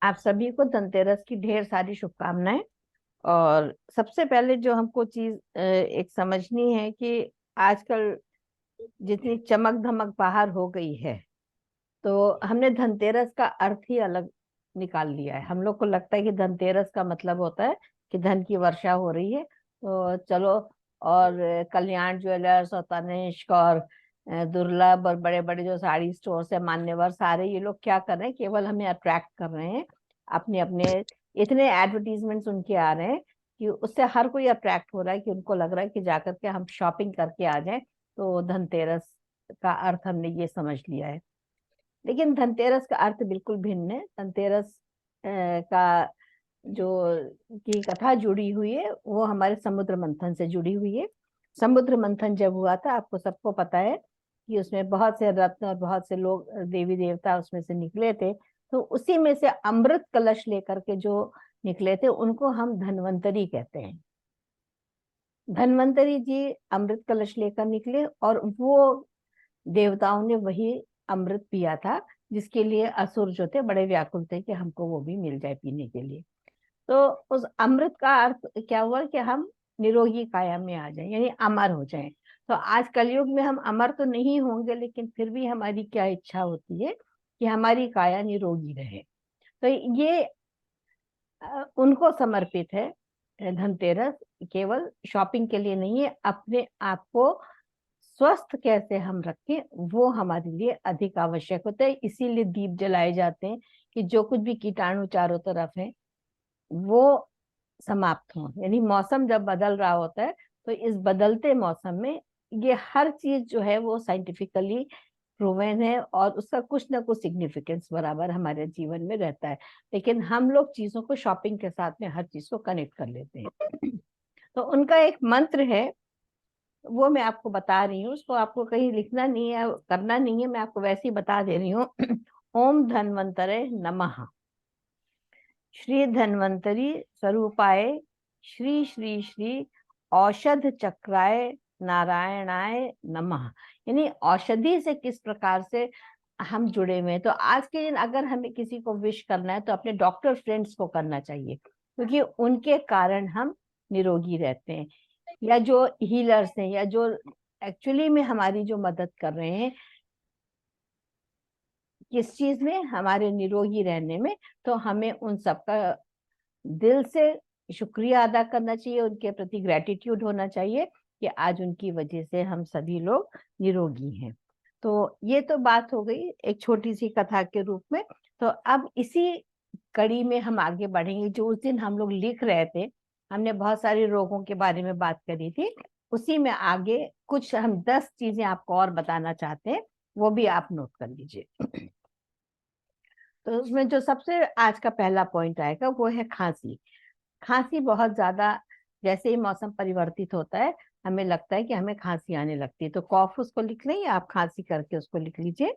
आप सभी को धनतेरस की ढेर सारी शुभकामनाएं। और सबसे पहले जो हमको चीज एक समझनी है कि आजकल जितनी चमक धमक बाहर हो गई है, तो हमने धनतेरस का अर्थ ही अलग निकाल लिया है। हम लोग को लगता है कि धनतेरस का मतलब होता है कि धन की वर्षा हो रही है, तो चलो। और कल्याण ज्वेलर्स और तनिष्क और दुर्लभ और बड़े बड़े जो साड़ी स्टोर्स है, मान्यवर, सारे ये लोग क्या कर रहे हैं, केवल हमें अट्रैक्ट कर रहे हैं। अपने अपने इतने एडवर्टीजमेंट्स उनके आ रहे हैं कि उससे हर कोई अट्रैक्ट हो रहा है, कि उनको लग रहा है कि जाकर के हम शॉपिंग करके आ जाएं। तो धनतेरस का अर्थ हमने ये समझ लिया है। लेकिन धनतेरस का अर्थ बिल्कुल भिन्न है। धनतेरस का जो की कथा जुड़ी हुई है वो हमारे समुद्र मंथन से जुड़ी हुई है। समुद्र मंथन जब हुआ था, आपको सबको पता है कि उसमें बहुत से रत्न और बहुत से लोग, देवी देवता उसमें से निकले थे। तो उसी में से अमृत कलश लेकर के जो निकले थे उनको हम धन्वंतरी कहते हैं। धन्वंतरी जी अमृत कलश लेकर निकले, और वो देवताओं ने वही अमृत पिया था, जिसके लिए असुर जो थे बड़े व्याकुल थे कि हमको वो भी मिल जाए पीने के लिए। तो उस अमृत का अर्थ क्या हुआ कि हम निरोगी काया में आ जाएं, यानी अमर हो जाएं। तो आज कलयुग में हम अमर तो नहीं होंगे, लेकिन फिर भी हमारी क्या इच्छा होती है कि हमारी काया निरोगी रहे। तो ये उनको समर्पित है धनतेरस। केवल शॉपिंग के लिए नहीं है, अपने आप को स्वस्थ कैसे हम रखें वो हमारे लिए अधिक आवश्यक होता है। इसीलिए दीप जलाए जाते हैं कि जो कुछ भी कीटाणु चारों तरफ है वो समाप्त हो। यानी मौसम जब बदल रहा होता है, तो इस बदलते मौसम में ये हर चीज जो है वो साइंटिफिकली प्रूवन है, और उसका कुछ ना कुछ सिग्निफिकेंस बराबर हमारे जीवन में रहता है। लेकिन हम लोग चीजों को शॉपिंग के साथ में हर चीज को कनेक्ट कर लेते हैं। तो उनका एक मंत्र है, वो मैं आपको बता रही हूँ। उसको आपको कहीं लिखना नहीं है, करना नहीं है, मैं आपको वैसे ही बता दे रही हूँ। ओम धन्वंतरे नमः। श्री धन्वंतरी स्वरूपाय श्री श्री श्री औषध चक्राय नारायणाय नमः। यानी औषधि से किस प्रकार से हम जुड़े हुए हैं। तो आज के दिन अगर हमें किसी को विश करना है तो अपने डॉक्टर फ्रेंड्स को करना चाहिए, क्योंकि उनके कारण हम निरोगी रहते हैं। या जो हीलर्स हैं, या जो एक्चुअली में हमारी जो मदद कर रहे हैं किस चीज में, हमारे निरोगी रहने में, तो हमें उन सबका दिल से शुक्रिया अदा करना चाहिए, उनके प्रति ग्रेटिट्यूड होना चाहिए कि आज उनकी वजह से हम सभी लोग निरोगी हैं। तो ये तो बात हो गई एक छोटी सी कथा के रूप में। तो अब इसी कड़ी में हम आगे बढ़ेंगे। जो उस दिन हम लोग लिख रहे थे, हमने बहुत सारे रोगों के बारे में बात करी थी, उसी में आगे कुछ हम 10 चीजें आपको और बताना चाहते हैं, वो भी आप नोट कर लीजिए। तो उसमें जो सबसे आज का पहला पॉइंट आएगा वो है खांसी। खांसी बहुत ज्यादा, जैसे ही मौसम परिवर्तित होता है हमें लगता है कि हमें खांसी आने लगती है। तो कॉफ उसको लिख लें, या आप खांसी करके उसको लिख लीजिए।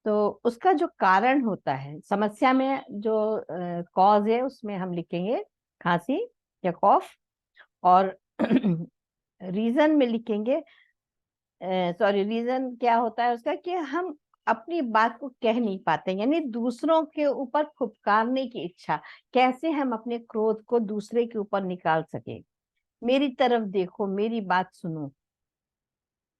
तो उसका जो कारण होता है समस्या में, जो कॉज है, उसमें हम लिखेंगे खांसी या कॉफ। और रीजन में लिखेंगे, सॉरी, रीजन क्या होता है उसका, कि हम अपनी बात को कह नहीं पाते, यानी दूसरों के ऊपर फुफकारने की इच्छा। कैसे हम अपने क्रोध को दूसरे के ऊपर निकाल सके, मेरी तरफ देखो, मेरी बात सुनो।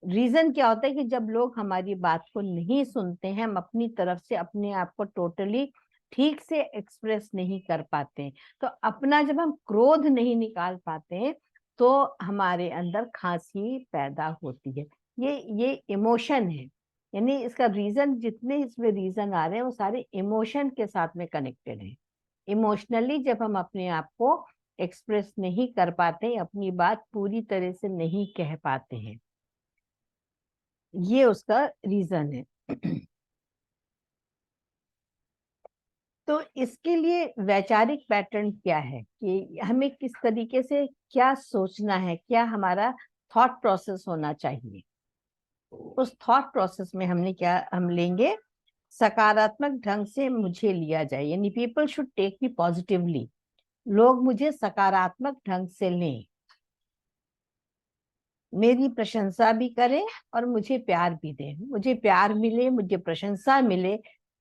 रीजन क्या होता है कि जब लोग हमारी बात को नहीं सुनते हैं, हम अपनी तरफ से अपने आप को टोटली ठीक से एक्सप्रेस नहीं कर पाते हैं, तो अपना जब हम क्रोध नहीं निकाल पाते हैं, तो हमारे अंदर खांसी पैदा होती है। ये इमोशन है। यानी इसका रीजन, जितने इसमें रीजन आ रहे हैं वो सारे इमोशन के साथ में कनेक्टेड है। इमोशनली जब हम अपने आप को एक्सप्रेस नहीं कर पाते, अपनी बात पूरी तरह से नहीं कह पाते हैं, ये उसका रीजन है। तो इसके लिए वैचारिक पैटर्न क्या है, कि हमें किस तरीके से क्या सोचना है, क्या हमारा थॉट प्रोसेस होना चाहिए। उस थॉट प्रोसेस में हमने क्या हम लेंगे, सकारात्मक ढंग से मुझे लिया जाए, यानी people should take me positively. लोग मुझे सकारात्मक ढंग से लें, मेरी प्रशंसा भी करें और मुझे प्यार भी दें। मुझे प्यार मिले, मुझे प्रशंसा मिले,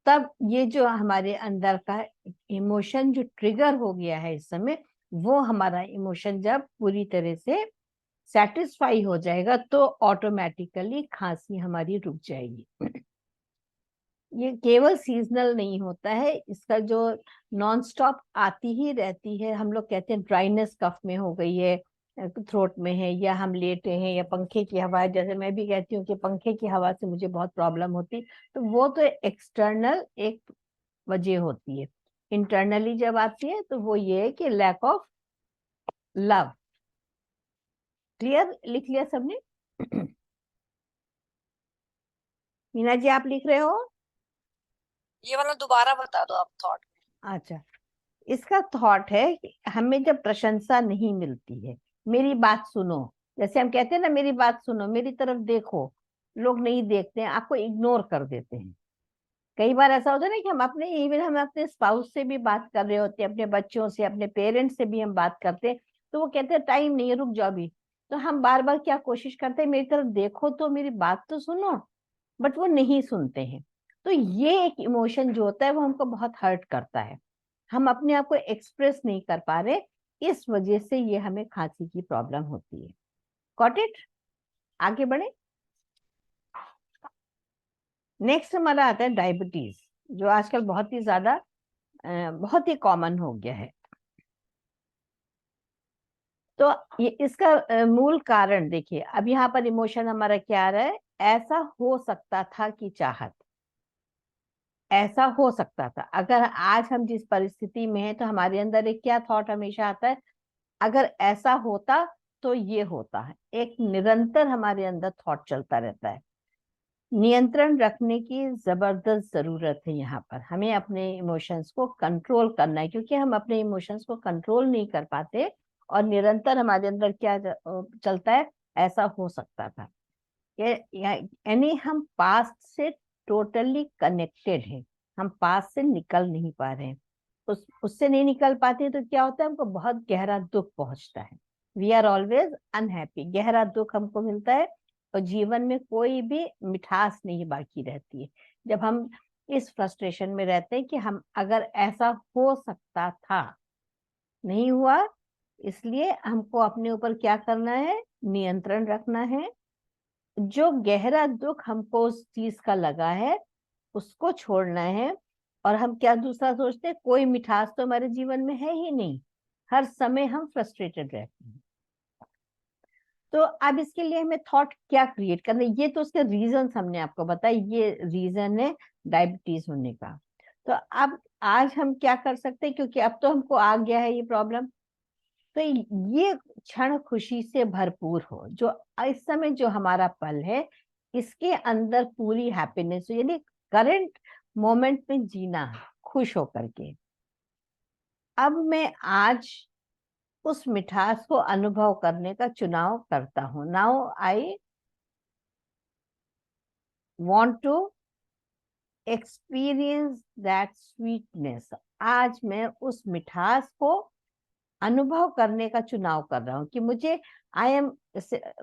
तब ये जो हमारे अंदर का इमोशन जो ट्रिगर हो गया है इस समय, वो हमारा इमोशन जब पूरी तरह से सेटिस्फाई हो जाएगा तो ऑटोमेटिकली खांसी हमारी रुक जाएगी। ये केवल सीजनल नहीं होता है, इसका जो नॉन स्टॉप आती ही रहती है। हम लोग कहते हैं ड्राइनेस कफ में हो गई है, थ्रोट में है, या हम लेटे हैं, या पंखे की हवा है, जैसे मैं भी कहती हूँ कि पंखे की हवा से मुझे बहुत प्रॉब्लम होती, तो वो तो एक्सटर्नल एक वजह होती है। इंटरनली जब आती है तो वो ये है कि लैक ऑफ लव। क्लियर? लिख लिया सबने? मीना जी आप लिख रहे हो? ये वाला दोबारा बता दो आप थॉट। अच्छा, इसका थॉट है कि हमें जब प्रशंसा नहीं मिलती है, मेरी बात सुनो, जैसे हम कहते हैं ना मेरी बात सुनो, मेरी तरफ देखो, लोग नहीं देखते हैं, आपको इग्नोर कर देते हैं। कई बार ऐसा होता है ना कि हम अपने, इवन हम अपने स्पाउस से भी बात कर रहे होते हैं, अपने बच्चों से, अपने पेरेंट्स से भी हम बात करते हैं, तो वो कहते हैं टाइम नहीं है, रुक जाओ अभी। तो हम बार बार क्या कोशिश करते हैं, मेरी तरफ देखो तो मेरी बात तो सुनो, बट वो नहीं सुनते हैं। तो ये एक इमोशन जो होता है वो हमको बहुत हर्ट करता है, हम अपने आप को एक्सप्रेस नहीं कर पा रहे, इस वजह से ये हमें खांसी की प्रॉब्लम होती है। Got it? आगे बढ़े। नेक्स्ट हमारा आता है डायबिटीज, जो आजकल बहुत ही ज्यादा बहुत ही कॉमन हो गया है। तो ये इसका मूल कारण देखिए, अब यहाँ पर इमोशन हमारा क्या आ रहा है, ऐसा हो सकता था कि चाहत, ऐसा हो सकता था। अगर आज हम जिस परिस्थिति में हैं तो हमारे अंदर एक क्या थॉट हमेशा आता है, अगर ऐसा होता तो ये होता है। एक निरंतर हमारे अंदर थॉट चलता रहता है। नियंत्रण रखने की जबरदस्त जरूरत है। यहाँ पर हमें अपने इमोशंस को कंट्रोल करना है, क्योंकि हम अपने इमोशंस को कंट्रोल नहीं कर पाते और निरंतर हमारे अंदर क्या चलता है, ऐसा हो सकता था। यानी हम पास्ट से टोटली कनेक्टेड हैं, हम पास्ट से निकल नहीं पा रहे हैं। उससे नहीं निकल पाते तो क्या होता है, हमको बहुत गहरा दुख पहुंचता है। वी आर ऑलवेज अनहैप्पी, गहरा दुख हमको मिलता है और जीवन में कोई भी मिठास नहीं बाकी रहती है। जब हम इस फ्रस्ट्रेशन में रहते हैं कि हम, अगर ऐसा हो सकता था, नहीं हुआ, इसलिए हमको अपने ऊपर क्या करना है, नियंत्रण रखना है। जो गहरा दुख हमको उस चीज का लगा है उसको छोड़ना है। और हम क्या दूसरा सोचते हैं, कोई मिठास तो हमारे जीवन में है ही नहीं, हर समय हम फ्रस्ट्रेटेड रहते हैं। तो अब इसके लिए हमें थॉट क्या क्रिएट करना है, ये तो उसके रीजन हमने आपको बताया, ये रीजन है डायबिटीज होने का। तो अब आज हम क्या कर सकते हैं, क्योंकि अब तो हमको आ गया है ये प्रॉब्लम, तो ये क्षण खुशी से भरपूर हो, जो इस समय जो हमारा पल है इसके अंदर पूरी हैप्पीनेस हो, यानी करंट मोमेंट में जीना खुश होकर के। अब मैं आज उस मिठास को अनुभव करने का चुनाव करता हूं। Now I want to experience that sweetness. आज मैं उस मिठास को अनुभव करने का चुनाव कर रहा हूँ कि मुझे, आई एम,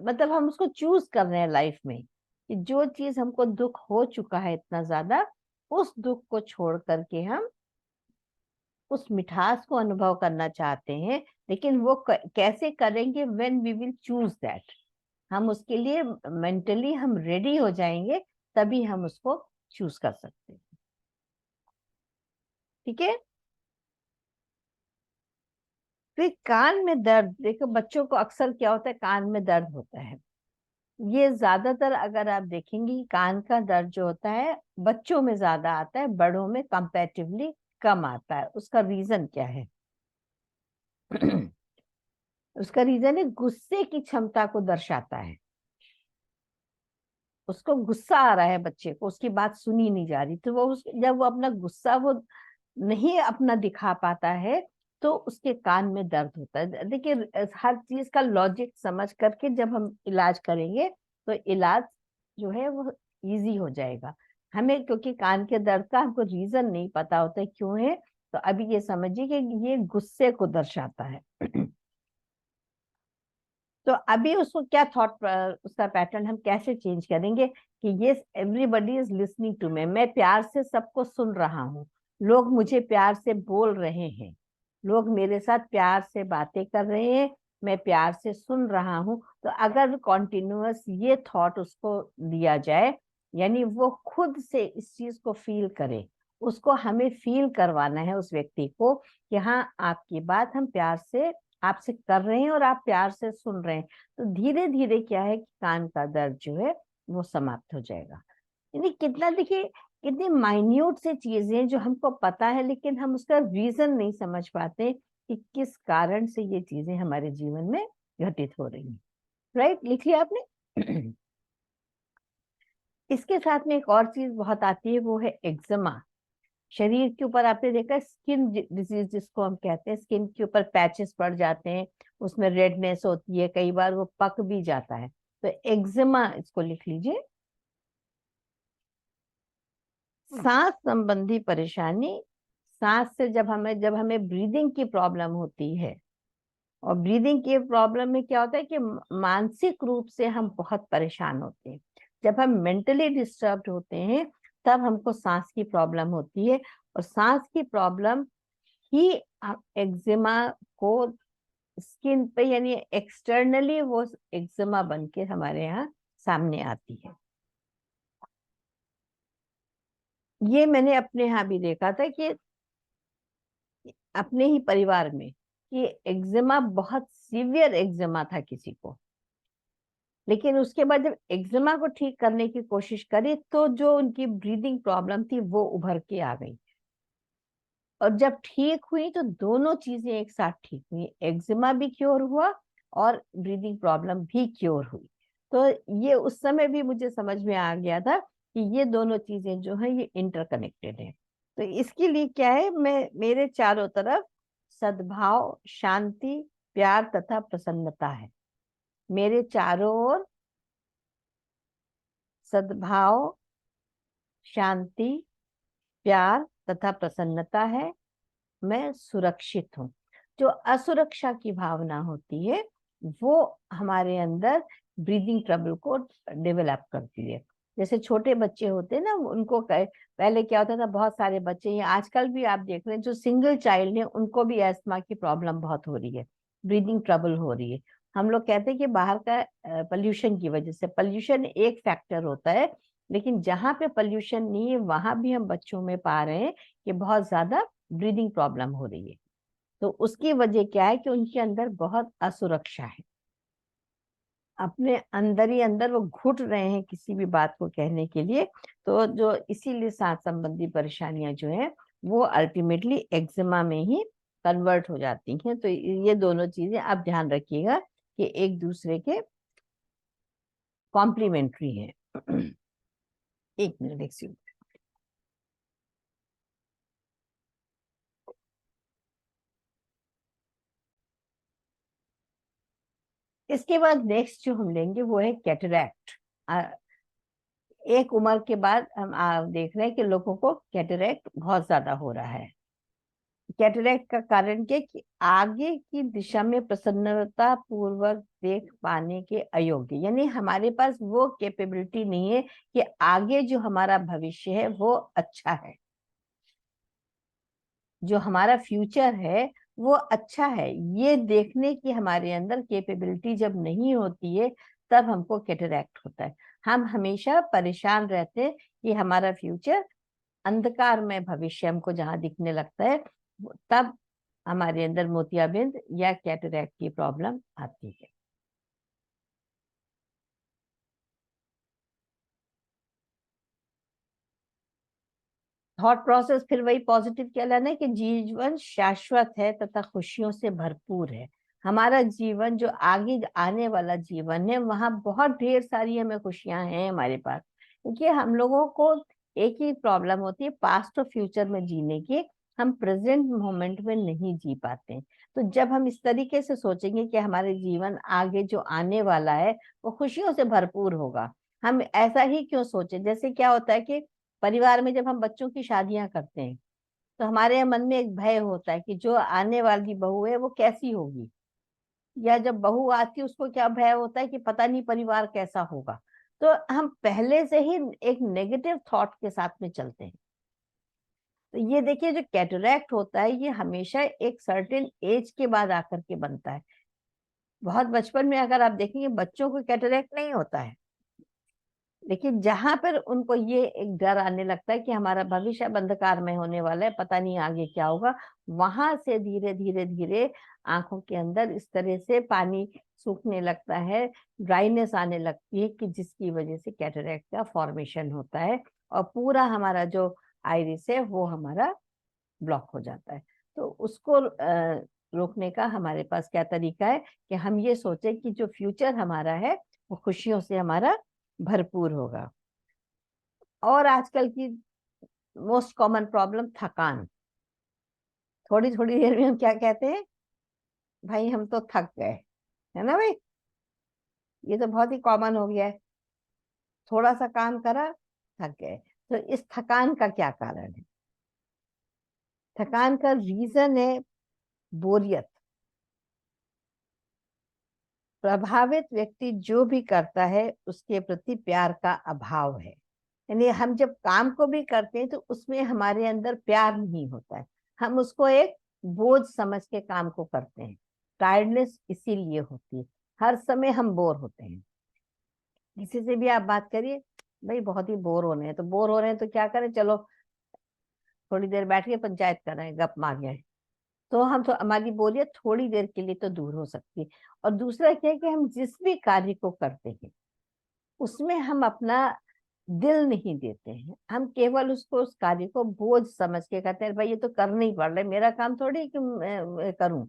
मतलब हम उसको चूज कर रहे हैं लाइफ में, कि जो चीज हमको दुख हो चुका है इतना ज्यादा, उस दुख को छोड़ करके हम उस मिठास को अनुभव करना चाहते हैं। लेकिन वो कैसे करेंगे, when we will choose that, हम उसके लिए मेंटली हम रेडी हो जाएंगे, तभी हम उसको चूज कर सकते हैं। ठीक है? फिर कान में दर्द, देखो बच्चों को अक्सर क्या होता है, कान में दर्द होता है। ये ज्यादातर अगर आप देखेंगे, कान का दर्द जो होता है बच्चों में ज्यादा आता है, बड़ों में कंपैरेटिवली कम आता है। उसका रीजन क्या है? उसका रीजन है गुस्से की क्षमता को दर्शाता है। उसको गुस्सा आ रहा है बच्चे को, उसकी बात सुनी नहीं जा रही, तो वो जब वो अपना गुस्सा वो नहीं अपना दिखा पाता है तो उसके कान में दर्द होता है। देखिए हर चीज का लॉजिक समझ करके जब हम इलाज करेंगे तो इलाज जो है वो इजी हो जाएगा। हमें क्योंकि कान के दर्द का हमको रीजन नहीं पता होता है क्यों है, तो अभी ये समझिए कि ये गुस्से को दर्शाता है। तो अभी उसको क्या थॉट, उसका पैटर्न हम कैसे चेंज करेंगे कि yes everybody is listening to me, मैं प्यार से सबको सुन रहा हूँ, लोग मुझे प्यार से बोल रहे हैं, लोग मेरे साथ प्यार से बातें कर रहे हैं, मैं प्यार से सुन रहा हूँ। तो अगर कॉन्टिन्यूअस ये थॉट उसको दिया जाए, यानी वो खुद से इस चीज को फील करे, उसको हमें फील करवाना है उस व्यक्ति को कि हाँ आपकी बात हम प्यार से आपसे कर रहे हैं और आप प्यार से सुन रहे हैं। तो धीरे धीरे क्या है कि कान का दर्द जो है वो समाप्त हो जाएगा। यानी कितना, देखिए कितनी माइन्यूट से चीजें हैं जो हमको पता है, लेकिन हम उसका रीजन नहीं समझ पाते कि किस कारण से ये चीजें हमारे जीवन में घटित हो रही हैं। राइट, लिख लिया आपने? इसके साथ में एक और चीज बहुत आती है, वो है एक्जिमा। शरीर के ऊपर आपने देखा स्किन डिजीज जिसको हम कहते हैं, स्किन के ऊपर पैचेस पड़ जाते हैं, उसमें रेडनेस होती है, कई बार वो पक भी जाता है। तो एक्जिमा इसको लिख लीजिए। सांस संबंधी परेशानी, सांस से जब हमें ब्रीदिंग की प्रॉब्लम होती है, और ब्रीदिंग की प्रॉब्लम में क्या होता है कि मानसिक रूप से हम बहुत परेशान होते हैं। जब हम मेंटली डिस्टर्ब्ड होते हैं तब हमको सांस की प्रॉब्लम होती है, और सांस की प्रॉब्लम ही एक्जिमा को स्किन पे, यानी एक्सटर्नली वो एक्जिमा बन के हमारे यहाँ सामने आती है। ये मैंने अपने यहाँ भी देखा था कि अपने ही परिवार में कि एक्जिमा, बहुत सीवियर एक्जिमा था किसी को, लेकिन उसके बाद जब एक्जिमा को ठीक करने की कोशिश करी तो जो उनकी ब्रीदिंग प्रॉब्लम थी वो उभर के आ गई, और जब ठीक हुई तो दोनों चीजें एक साथ ठीक हुई, एक्जिमा भी क्योर हुआ और ब्रीदिंग प्रॉब्लम भी क्योर हुई। तो ये उस समय भी मुझे समझ में आ गया था कि ये दोनों चीजें जो है ये इंटरकनेक्टेड है। तो इसके लिए क्या है, मैं मेरे चारों तरफ सद्भाव, शांति, प्यार तथा प्रसन्नता है। मेरे चारों ओर सद्भाव, शांति, प्यार तथा प्रसन्नता है, मैं सुरक्षित हूँ। जो असुरक्षा की भावना होती है वो हमारे अंदर ब्रीदिंग ट्रबल को डेवलप करती है। जैसे छोटे बच्चे होते हैं ना, उनको पहले क्या होता था, बहुत सारे बच्चे, ये आजकल भी आप देख रहे हैं जो सिंगल चाइल्ड है उनको भी अस्थमा की प्रॉब्लम बहुत हो रही है, ब्रीदिंग ट्रबल हो रही है। हम लोग कहते हैं कि बाहर का पोल्यूशन की वजह से, पोल्यूशन एक फैक्टर होता है, लेकिन जहाँ पे पोल्यूशन नहीं है वहां भी हम बच्चों में पा रहे हैं कि बहुत ज्यादा ब्रीदिंग प्रॉब्लम हो रही है। तो उसकी वजह क्या है कि उनके अंदर बहुत असुरक्षा है, अपने अंदर ही अंदर वो घुट रहे हैं किसी भी बात को कहने के लिए। तो जो इसीलिए सांस संबंधी परेशानियां जो है वो अल्टीमेटली एक्जिमा में ही कन्वर्ट हो जाती हैं। तो ये दोनों चीजें आप ध्यान रखिएगा कि एक दूसरे के कॉम्प्लीमेंट्री हैं। एक मिनट, एक्सक्यूज। इसके बाद नेक्स्ट जो हम लेंगे वो है कैटरैक्ट। एक उम्र के बाद हम देख रहे हैं कि लोगों को कैटरैक्ट बहुत ज्यादा हो रहा है। कैटरैक्ट का कारण क्या कि आगे की दिशा में प्रसन्नता पूर्वक देख पाने के अयोग्य, यानी हमारे पास वो कैपेबिलिटी नहीं है कि आगे जो हमारा भविष्य है वो अच्छा है, जो हमारा फ्यूचर है वो अच्छा है, ये देखने की हमारे अंदर कैपेबिलिटी जब नहीं होती है तब हमको कैटरैक्ट होता है। हम हमेशा परेशान रहते हैं कि हमारा फ्यूचर, अंधकार में भविष्य हमको जहां दिखने लगता है तब हमारे अंदर मोतियाबिंद या कैटरैक्ट की प्रॉब्लम आती है। थॉट प्रोसेस फिर वही पॉजिटिव कहलाना है कि जीवन शाश्वत है तथा खुशियों से भरपूर है। हमारा जीवन जो आगे आने वाला जीवन है वहां बहुत ढेर सारी हमें खुशियां हैं हमारे पास, क्योंकि हम लोगों को एक ही प्रॉब्लम होती है पास्ट और फ्यूचर में जीने की, हम प्रेजेंट मोमेंट में नहीं जी पाते। तो जब हम इस तरीके से सोचेंगे कि हमारे जीवन आगे जो आने वाला है वो खुशियों से भरपूर होगा, हम ऐसा ही क्यों सोचे। जैसे क्या होता है कि परिवार में जब हम बच्चों की शादियां करते हैं तो हमारे मन में एक भय होता है कि जो आने वाली बहू है वो कैसी होगी, या जब बहू आती है उसको क्या भय होता है कि पता नहीं परिवार कैसा होगा। तो हम पहले से ही एक नेगेटिव थॉट के साथ में चलते हैं। तो ये देखिए, जो कैटरैक्ट होता है ये हमेशा एक सर्टेन एज के बाद आकर के बनता है। बहुत बचपन में अगर आप देखेंगे बच्चों को कैटरैक्ट नहीं होता है, लेकिन जहां पर उनको ये एक डर आने लगता है कि हमारा भविष्य अंधकार में होने वाला है, पता नहीं आगे क्या होगा, वहां से धीरे धीरे धीरे आंखों के अंदर इस तरह से पानी सूखने लगता है, ड्राइनेस आने लगती है, कि जिसकी वजह से कैटरैक्ट का फॉर्मेशन होता है और पूरा हमारा जो आइरिस है वो हमारा ब्लॉक हो जाता है। तो उसको रोकने का हमारे पास क्या तरीका है कि हम ये सोचे कि जो फ्यूचर हमारा है वो खुशियों से हमारा भरपूर होगा। और आजकल की मोस्ट कॉमन प्रॉब्लम थकान। थोड़ी थोड़ी देर में हम क्या कहते हैं, भाई हम तो थक गए, है ना भाई। ये तो बहुत ही कॉमन हो गया है, थोड़ा सा काम करा थक गए। तो इस थकान का क्या कारण है? थकान का रीजन है बोरियत। प्रभावित व्यक्ति जो भी करता है उसके प्रति प्यार का अभाव है। यानी हम जब काम को भी करते हैं तो उसमें हमारे अंदर प्यार नहीं होता है, हम उसको एक बोझ समझ के काम को करते हैं। टायर्डनेस इसीलिए होती है, हर समय हम बोर होते हैं। किसी से भी आप बात करिए, भाई बहुत ही बोर हो रहे हैं, तो बोर हो रहे हैं तो क्या करें, चलो थोड़ी देर बैठ के पंचायत कर रहे हैं, गप मार गए। तो हम तो हमारी बोरियत थोड़ी देर के लिए तो दूर हो सकती है। और दूसरा क्या है कि हम जिस भी कार्य को करते हैं उसमें हम अपना दिल नहीं देते हैं, हम केवल उसको उस कार्य को बोझ समझ के कहते हैं, भाई ये तो करना ही पड़ रहा है, मेरा काम थोड़ी कि मैं करूं,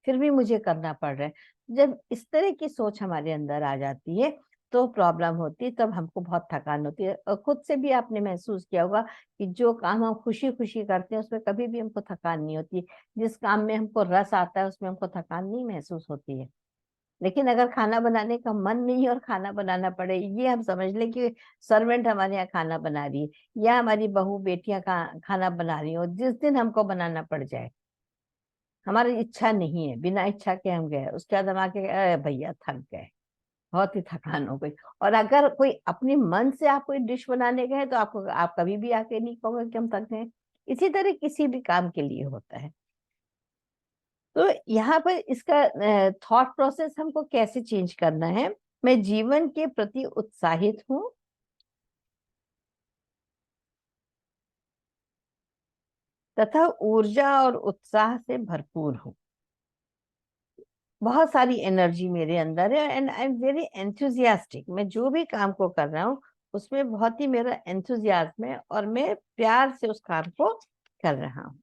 फिर भी मुझे करना पड़ रहा है। जब इस तरह की सोच हमारे अंदर आ जाती है तो प्रॉब्लम होती है, तब हमको बहुत थकान होती है। और खुद से भी आपने महसूस किया होगा कि जो काम हम खुशी खुशी करते हैं उसमें कभी भी हमको थकान नहीं होती, जिस काम में हमको रस आता है उसमें हमको थकान नहीं महसूस होती है। लेकिन अगर खाना बनाने का मन नहीं और खाना बनाना पड़े, ये हम समझ लें कि सर्वेंट हमारे यहाँ खाना बना रही है या हमारी बहू बेटियां खाना बना रही हो, जिस दिन हमको बनाना पड़ जाए, हमारी इच्छा नहीं है, बिना इच्छा के हम गए, उसके बाद हम आके भैया थक गए, बहुत ही थकान हो गई। और अगर कोई अपने मन से आप कोई डिश बनाने गए तो आपको, आप कभी भी आके नहीं कहोगे कि हम थक गए। इसी तरह किसी भी काम के लिए होता है। तो यहाँ पर इसका थॉट प्रोसेस हमको कैसे चेंज करना है, मैं जीवन के प्रति उत्साहित हूँ तथा ऊर्जा और उत्साह से भरपूर हूँ। बहुत सारी एनर्जी मेरे अंदर है and I am very enthusiastic. मैं जो भी काम को कर रहा हूँ उसमें बहुत ही मेरा एंथुजियाज्म है और मैं प्यार से उस काम को कर रहा हूँ।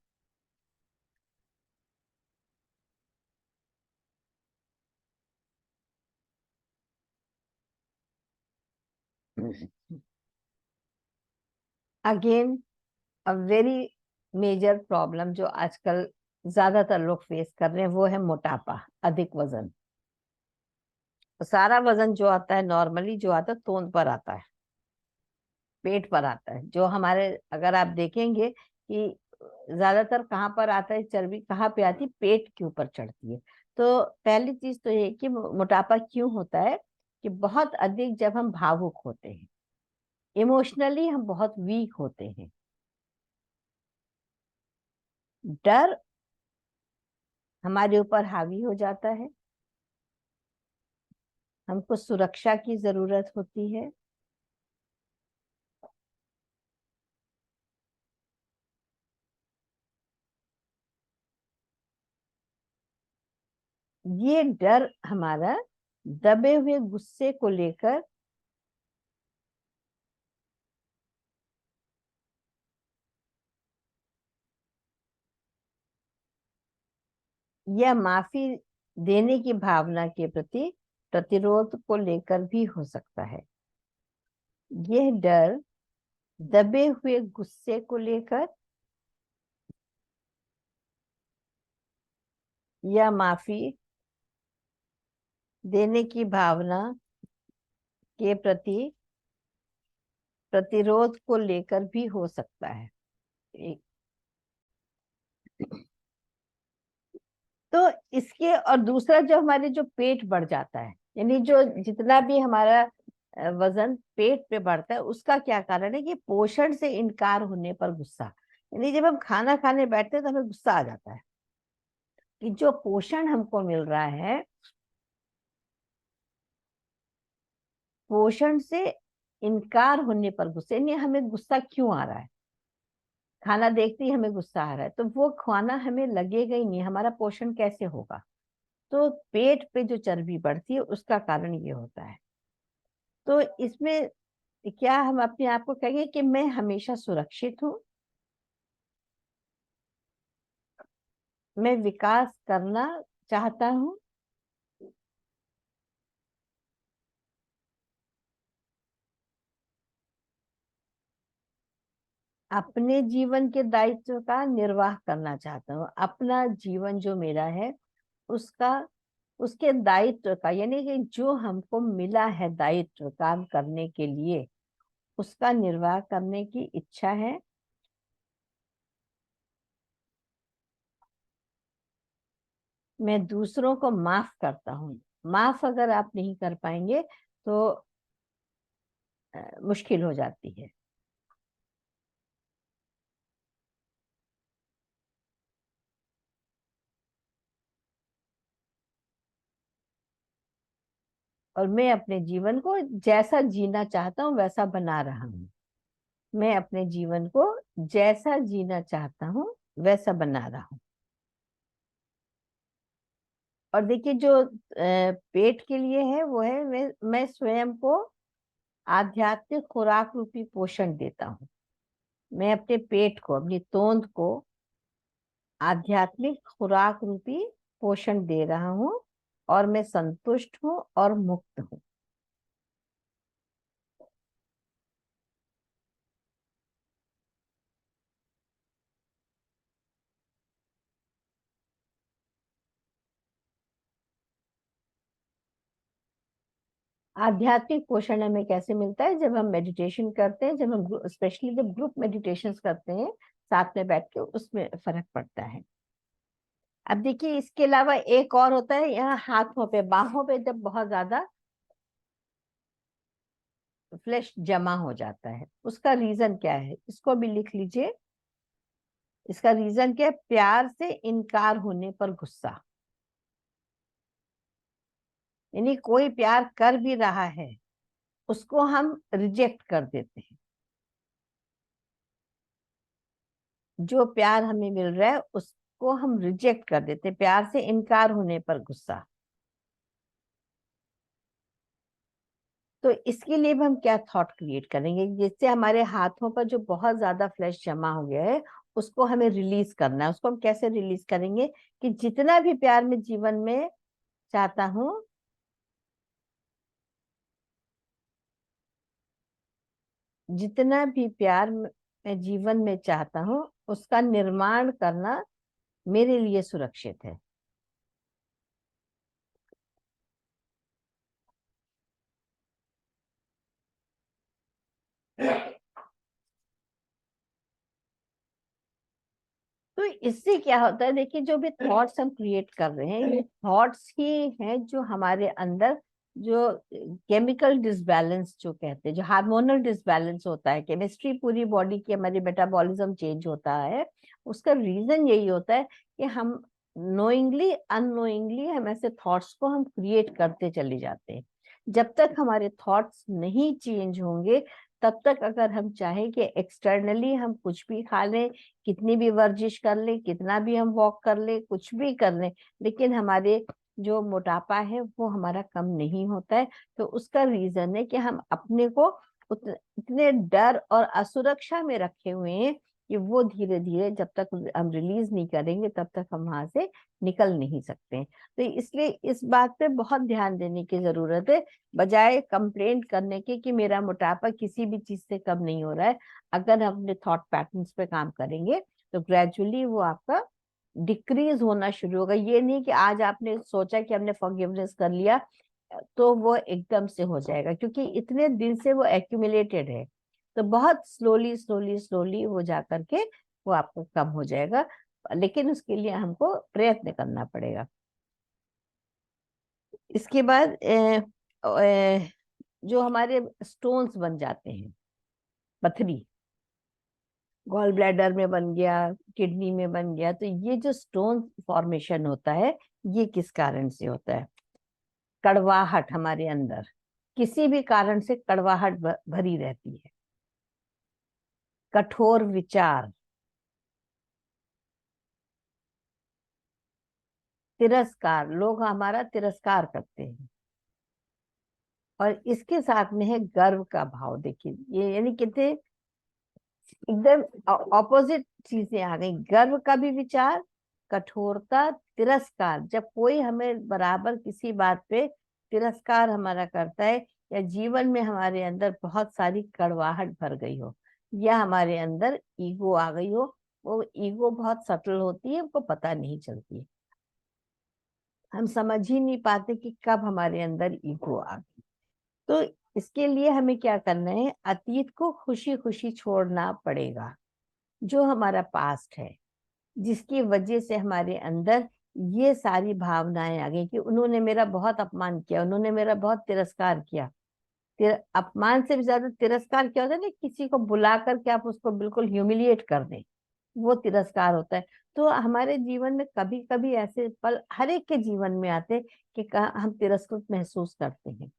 Again a very major problem जो आजकल ज्यादातर लोग फेस कर रहे हैं वो है मोटापा, अधिक वजन। सारा वजन जो आता है नॉर्मली जो आता है तोंद पर आता है, पेट पर आता है। जो हमारे, अगर आप देखेंगे कि ज्यादातर कहाँ पर आता है चर्बी, कहाँ पे आती है, पेट के ऊपर चढ़ती है। तो पहली चीज तो ये कि मोटापा क्यों होता है, कि बहुत अधिक जब हम भावुक होते हैं, इमोशनली हम बहुत वीक होते हैं। डर हमारे ऊपर हावी हो जाता है, हमको सुरक्षा की जरूरत होती है। ये डर हमारा दबे हुए गुस्से को लेकर या माफी देने की भावना के प्रति प्रतिरोध को लेकर भी हो सकता है। यह डर दबे हुए गुस्से को लेकर या माफी देने की भावना के प्रति प्रतिरोध को लेकर भी हो सकता है। एक- तो इसके और दूसरा जो हमारे जो पेट बढ़ जाता है, यानी जो जितना भी हमारा वजन पेट पे बढ़ता है, उसका क्या कारण है कि पोषण से इनकार होने पर गुस्सा। यानी जब हम खाना खाने बैठते हैं तो हमें गुस्सा आ जाता है कि जो पोषण हमको मिल रहा है, पोषण से इनकार होने पर गुस्सा, यानी हमें गुस्सा क्यों आ रहा है। खाना देखते ही हमें गुस्सा आ रहा है, तो वो खाना हमें लगेगा ही नहीं, हमारा पोषण कैसे होगा। तो पेट पे जो चर्बी बढ़ती है उसका कारण ये होता है। तो इसमें क्या हम अपने आप को कहेंगे कि मैं हमेशा सुरक्षित हूँ, मैं विकास करना चाहता हूँ, अपने जीवन के दायित्व का निर्वाह करना चाहता हूँ, अपना जीवन जो मेरा है उसका, उसके दायित्व का, यानी कि जो हमको मिला है दायित्व काम करने के लिए, उसका निर्वाह करने की इच्छा है। मैं दूसरों को माफ करता हूँ। माफ अगर आप नहीं कर पाएंगे तो मुश्किल हो जाती है। और मैं अपने जीवन को जैसा जीना चाहता हूँ वैसा बना रहा हूँ। मैं अपने जीवन को जैसा जीना चाहता हूँ वैसा बना रहा हूँ। और देखिए जो पेट के लिए है वो है, मैं स्वयं को आध्यात्मिक खुराक रूपी पोषण देता हूँ। मैं अपने पेट को, अपनी तोंद को आध्यात्मिक खुराक रूपी पोषण दे रहा हूँ, और मैं संतुष्ट हूँ और मुक्त हूँ। आध्यात्मिक पोषण हमें कैसे मिलता है, जब हम मेडिटेशन करते हैं, जब हम स्पेशली जब ग्रुप मेडिटेशन करते हैं साथ में बैठ के, उसमें फर्क पड़ता है। अब देखिए इसके अलावा एक और होता है, यहाँ हाथों पे बाहों पे जब बहुत ज्यादा फ्लैश जमा हो जाता है, उसका रीजन क्या है, इसको भी लिख लीजिए। इसका रीजन क्या है, प्यार से इनकार होने पर गुस्सा। यानी कोई प्यार कर भी रहा है, उसको हम रिजेक्ट कर देते हैं। जो प्यार हमें मिल रहा है उसको हम रिजेक्ट कर देते हैं, प्यार से इनकार होने पर गुस्सा। तो इसके लिए हम क्या थॉट क्रिएट करेंगे, जिससे हमारे हाथों पर जो बहुत ज्यादा फ्लैश जमा हो गया है उसको हमें रिलीज करना है। उसको हम कैसे रिलीज करेंगे कि जितना भी प्यार मैं जीवन में चाहता हूँ, जितना भी प्यार मैं जीवन में चाहता हूँ उसका निर्माण करना मेरे लिए सुरक्षित है। तो इससे क्या होता है, देखिए जो भी थॉट्स हम क्रिएट कर रहे हैं, ये थॉट्स ही हैं जो हमारे अंदर जो केमिकल डिसबैलेंस जो कहते हैं, जो हार्मोनल डिसबैलेंस होता है, केमिस्ट्री पूरी बॉडी की हमारी मेटाबॉलिज्म चेंज होता है, उसका रीजन यही होता है कि हम नोइंगली अननोइंगली हम ऐसे थॉट्स को हम क्रिएट करते चले जाते हैं। जब तक हमारे थॉट्स नहीं चेंज होंगे तब तक अगर हम चाहें कि एक्सटर्नली हम कुछ भी खा लें, कितनी भी वर्जिश कर ले, कितना भी हम वॉक कर ले, कुछ भी कर ले, लेकिन हमारे जो मोटापा है वो हमारा कम नहीं होता है। तो उसका रीजन है कि हम अपने को इतने डर और असुरक्षा में रखे हुए हैं कि वो धीरे धीरे जब तक हम रिलीज नहीं करेंगे तब तक हम वहां से निकल नहीं सकते हैं। तो इसलिए इस बात पे बहुत ध्यान देने की जरूरत है, बजाय कंप्लेंट करने के कि मेरा मोटापा किसी भी चीज से कम नहीं हो रहा है। अगर हम अपने थॉट पैटर्न्स पे काम करेंगे तो ग्रेजुअली वो आपका डिक्रीज होना शुरू होगा। ये नहीं कि आज आपने सोचा कि हमने फॉरगिवनेस कर लिया तो वो एकदम से हो जाएगा, क्योंकि इतने दिन से वो एक्यूमुलेटेड है। तो बहुत स्लोली स्लोली स्लोली वो जा करके वो आपको कम हो जाएगा। लेकिन उसके लिए हमको प्रयत्न करना पड़ेगा। इसके बाद जो हमारे स्टोन्स बन जाते हैं, पथरी, गॉल ब्लैडर में बन गया, किडनी में बन गया, तो ये जो स्टोन फॉर्मेशन होता है ये किस कारण से होता है? कड़वाहट, हमारे अंदर किसी भी कारण से कड़वाहट भरी रहती है, कठोर विचार, तिरस्कार, लोग हमारा तिरस्कार करते हैं, और इसके साथ में है गर्व का भाव। देखिए ये यानी कितने एकदम ऑपोजिट चीजें आ गई। गर्व का भी विचार, कठोरता, तिरस्कार। जब कोई हमें बराबर किसी बात पे तिरस्कार हमारा करता है, या जीवन में हमारे अंदर बहुत सारी कड़वाहट भर गई हो, या हमारे अंदर ईगो आ गई हो, वो ईगो बहुत सटल होती है, हमको पता नहीं चलती, हम समझ ही नहीं पाते कि कब हमारे अंदर ईगो आ गई। तो इसके लिए हमें क्या करना है? अतीत को खुशी खुशी छोड़ना पड़ेगा। जो हमारा पास्ट है, जिसकी वजह से हमारे अंदर ये सारी भावनाएं आ गई कि उन्होंने मेरा बहुत अपमान किया, उन्होंने मेरा बहुत तिरस्कार किया। अपमान से भी ज्यादा तिरस्कार क्या होता है ना, किसी को बुला करके आप उसको बिल्कुल ह्यूमिलिएट कर दें, वो तिरस्कार होता है। तो हमारे जीवन में कभी कभी ऐसे पल हर एक के जीवन में आते हैं कि हम तिरस्कृत महसूस करते हैं।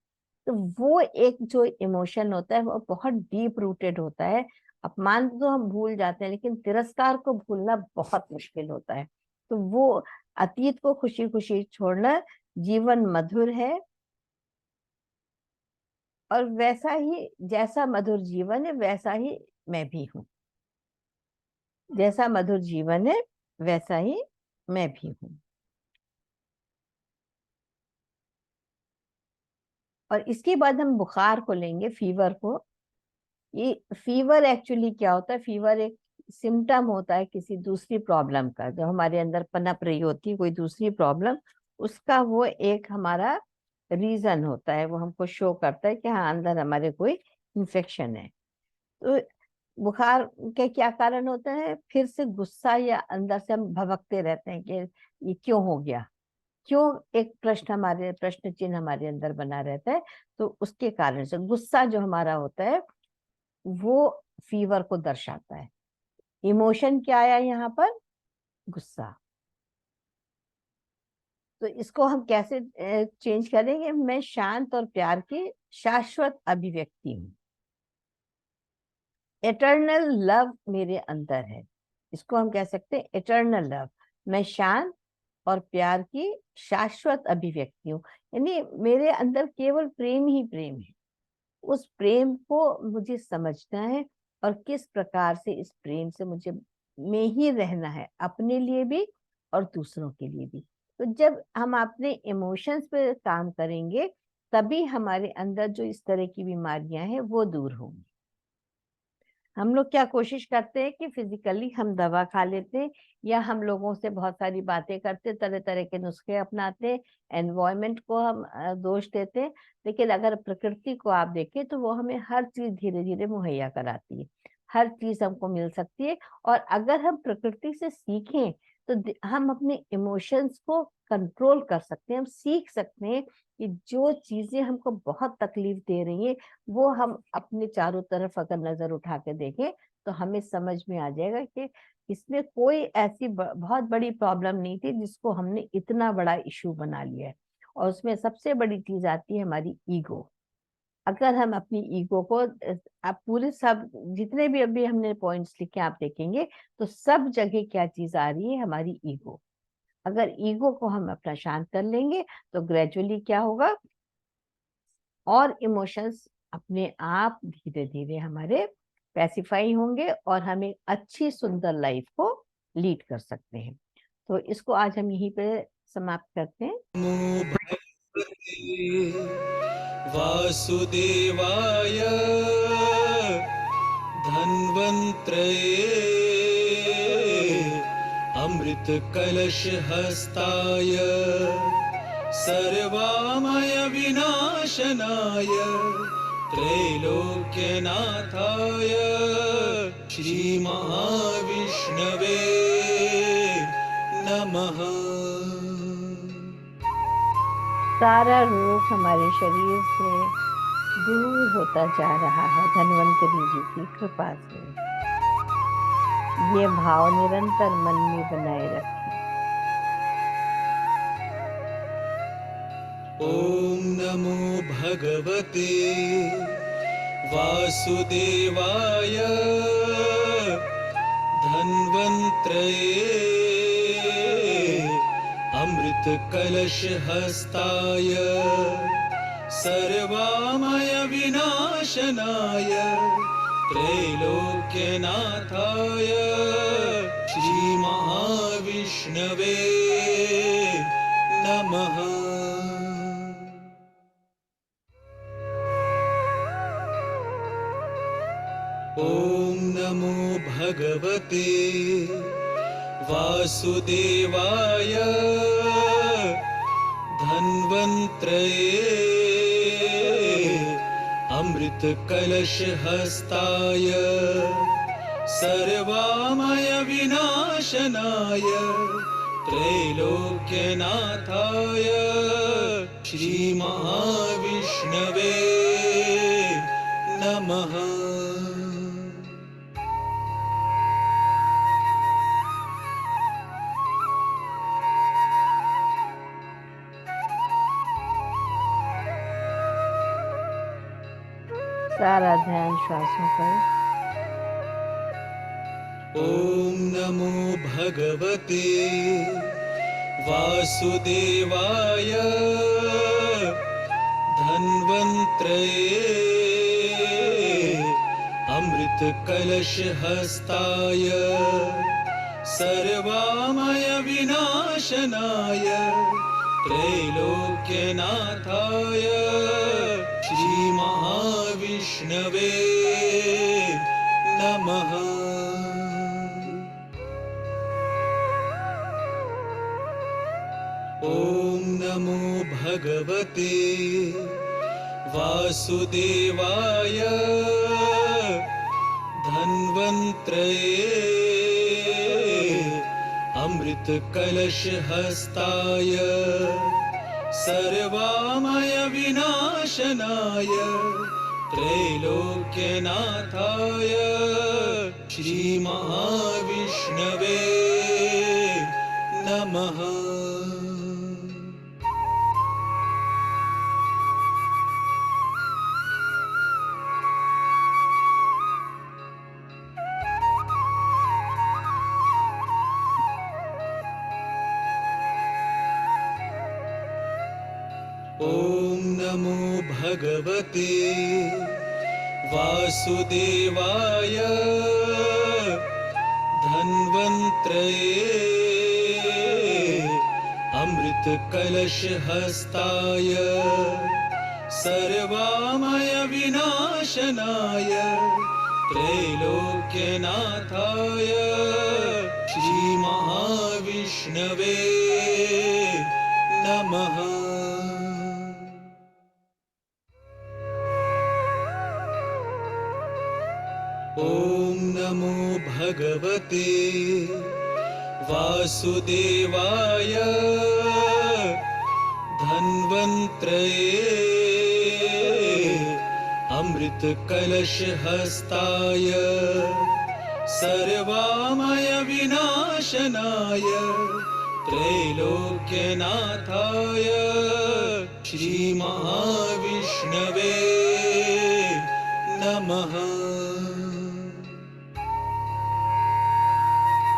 तो वो एक जो इमोशन होता है वो बहुत डीप रूटेड होता है। अपमान तो हम भूल जाते हैं, लेकिन तिरस्कार को भूलना बहुत मुश्किल होता है। तो वो अतीत को खुशी खुशी छोड़ना, जीवन मधुर है, और वैसा ही जैसा मधुर जीवन है वैसा ही मैं भी हूँ। जैसा मधुर जीवन है वैसा ही मैं भी हूँ। और इसके बाद हम बुखार को लेंगे, फीवर को। ये फीवर एक्चुअली क्या होता है? फीवर एक सिम्टम होता है किसी दूसरी प्रॉब्लम का, जो हमारे अंदर पनप रही होती है कोई दूसरी प्रॉब्लम, उसका वो एक हमारा रीजन होता है, वो हमको शो करता है कि हाँ अंदर हमारे कोई इन्फेक्शन है। तो बुखार के क्या कारण होते हैं? फिर से गुस्सा, या अंदर से हम भभकते रहते हैं कि ये क्यों हो गया, क्यों, एक प्रश्न चिन्ह हमारे अंदर बना रहता है। तो उसके कारण से गुस्सा जो हमारा होता है वो फीवर को दर्शाता है। इमोशन क्या आया यहाँ पर? गुस्सा। तो इसको हम कैसे चेंज करेंगे? मैं शांत और प्यार की शाश्वत अभिव्यक्ति हूँ, एटर्नल लव मेरे अंदर है। इसको हम कह सकते हैं एटर्नल लव। मैं शांत और प्यार की शाश्वत अभिव्यक्ति हूँ, यानी मेरे अंदर केवल प्रेम ही प्रेम है। उस प्रेम को मुझे समझना है, और किस प्रकार से इस प्रेम से मुझे में ही रहना है, अपने लिए भी और दूसरों के लिए भी। तो जब हम अपने इमोशंस पे काम करेंगे, तभी हमारे अंदर जो इस तरह की बीमारियां हैं वो दूर होंगी। हम लोग क्या कोशिश करते हैं कि फिजिकली हम दवा खा लेते हैं, या हम लोगों से बहुत सारी बातें करते, तरह तरह के नुस्खे अपनाते, एनवायरमेंट को हम दोष देते हैं। लेकिन अगर प्रकृति को आप देखें तो वो हमें हर चीज धीरे धीरे मुहैया कराती है, हर चीज हमको मिल सकती है। और अगर हम प्रकृति से सीखें तो हम अपने इमोशंस को कंट्रोल कर सकते हैं। हम सीख सकते हैं कि जो चीजें हमको बहुत तकलीफ दे रही है, वो हम अपने चारों तरफ अगर नजर उठा के देखें तो हमें समझ में आ जाएगा कि इसमें कोई ऐसी बहुत बड़ी प्रॉब्लम नहीं थी जिसको हमने इतना बड़ा इशू बना लिया है। और उसमें सबसे बड़ी चीज आती है हमारी ईगो। अगर हम अपनी ईगो को आप पूरे सब जितने भी अभी हमने पॉइंट्स लिखे आप देखेंगे तो सब जगह क्या चीज आ रही है? हमारी ईगो। अगर ईगो को हम अपना शांत कर लेंगे तो ग्रेजुअली क्या होगा, और इमोशंस अपने आप धीरे धीरे हमारे पैसिफाई होंगे, और हम एक अच्छी सुंदर लाइफ को लीड कर सकते हैं। तो इसको आज हम यहीं पे समाप्त करते हैं। वासुदेवाय धन्वन्त्रये अमृत कलश हस्ताय सर्वामय विनाशनाय त्रैलोक्यनाथाय श्री महाविष्णवे नमः। सारा रोग हमारे शरीर से दूर होता जा रहा है धन्वंतरी जी की कृपा से। ये भाव निरंतर मन में बनाए रखें। ॐ नमो भगवते वासुदेवाय धन्वन्त्रये अमृतकलशहस्ताय सर्वामय विनाशनाय त्रैलोक्यनाथाय श्रीमहाविष्णवे नमः। ॐ नमो भगवते वासुदेवाय धन्वन्त्रये अमृतकलशहस्ताय सर्वामय विनाशनाय त्रैलोक्यनाथाय श्रीमहाविष्णवे नमः। सारा ध्यान श्वासों पर। ॐ नमो भगवते वासुदेवाय धन्वन्त्रये अमृतकलशहस्ताय सर्वामय विनाशनाय त्रैलोक्यनाथाय श्रीमहाविष्णवे नमः। ॐ नमो भगवते वासुदेवाय धन्वन्त्रये अमृतकलशहस्ताय सर्वामय विनाशनाय त्रैलोक्यनाथाय श्रीमहाविष्णवे नमः। ॐ नमो भगवते वासुदेवाय धन्वन्त्रये अमृतकलशहस्ताय सर्वामय विनाशनाय त्रैलोक्यनाथाय श्रीमहाविष्णवे नमः। ॐ नमो भगवते वासुदेवाय धन्वन्त्रये अमृतकलशहस्ताय सर्वामय विनाशनाय त्रैलोक्यनाथाय श्रीमहाविष्णवे नमः।